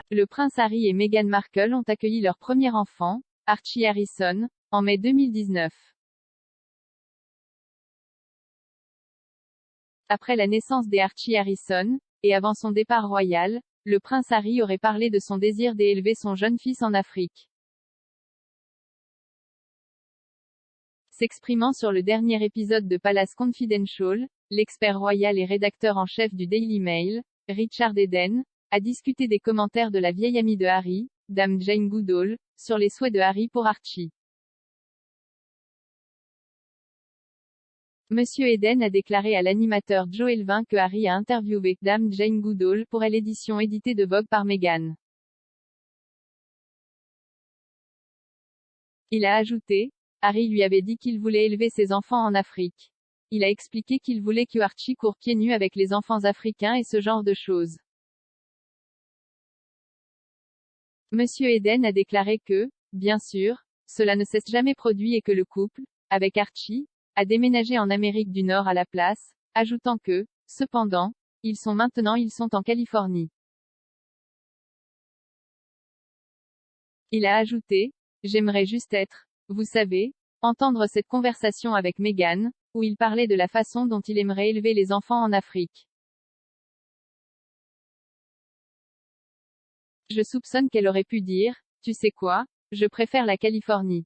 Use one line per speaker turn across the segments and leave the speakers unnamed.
Le prince Harry et Meghan Markle ont accueilli leur premier enfant, Archie Harrison, en mai 2019. Après la naissance des Archie Harrison, et avant son départ royal, le prince Harry aurait parlé de son désir d'élever son jeune fils en Afrique. S'exprimant sur le dernier épisode de Palace Confidential, l'expert royal et rédacteur en chef du Daily Mail, Richard Eden, a discuté des commentaires de la vieille amie de Harry, Dame Jane Goodall, sur les souhaits de Harry pour Archie. Monsieur Eden a déclaré à l'animateur Joe Elvin que Harry a interviewé Dame Jane Goodall pour l'édition éditée de Vogue par Meghan. Il a ajouté: Harry lui avait dit qu'il voulait élever ses enfants en Afrique. Il a expliqué qu'il voulait que Archie court pieds nus avec les enfants africains et ce genre de choses. Monsieur Eden a déclaré que, bien sûr, cela ne s'est jamais produit et que le couple, avec Archie, a déménagé en Amérique du Nord à la place, ajoutant que, cependant, ils sont en Californie. Il a ajouté: J'aimerais juste vous savez, entendre cette conversation avec Meghan, où il parlait de la façon dont il aimerait élever les enfants en Afrique. Je soupçonne qu'elle aurait pu dire: Tu sais quoi, je préfère la Californie.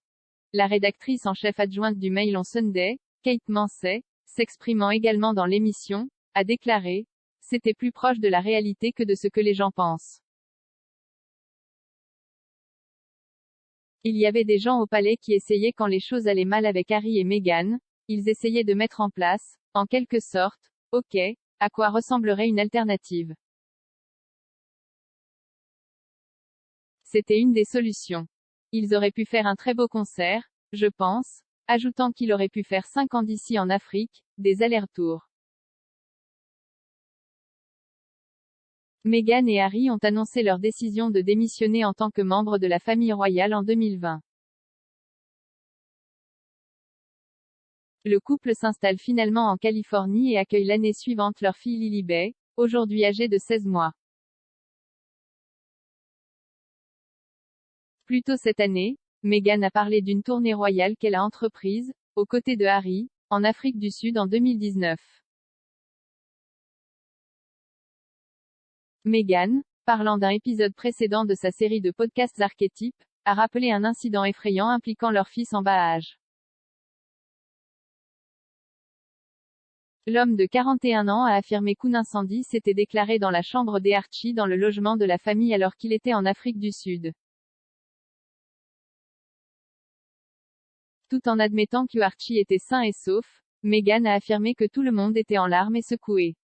La rédactrice en chef adjointe du Mail on Sunday, Kate Mansey, s'exprimant également dans l'émission, a déclaré: C'était plus proche de la réalité que de ce que les gens pensent. Il y avait des gens au palais qui essayaient quand les choses allaient mal avec Harry et Meghan, ils essayaient de mettre en place, en quelque sorte, OK, à quoi ressemblerait une alternative. C'était une des solutions. Ils auraient pu faire un très beau concert, je pense, ajoutant qu'il aurait pu faire 5 ans d'ici en Afrique, des allers-retours. Meghan et Harry ont annoncé leur décision de démissionner en tant que membres de la famille royale en 2020. Le couple s'installe finalement en Californie et accueille l'année suivante leur fille Lilibet, aujourd'hui âgée de 16 mois. Plus tôt cette année, Meghan a parlé d'une tournée royale qu'elle a entreprise, aux côtés de Harry, en Afrique du Sud en 2019. Meghan, parlant d'un épisode précédent de sa série de podcasts Archétypes, a rappelé un incident effrayant impliquant leur fils en bas âge. L'homme de 41 ans a affirmé qu'un incendie s'était déclaré dans la chambre des Archie dans le logement de la famille alors qu'il était en Afrique du Sud. Tout en admettant que Archie était sain et sauf, Meghan a affirmé que tout le monde était en larmes et secoué.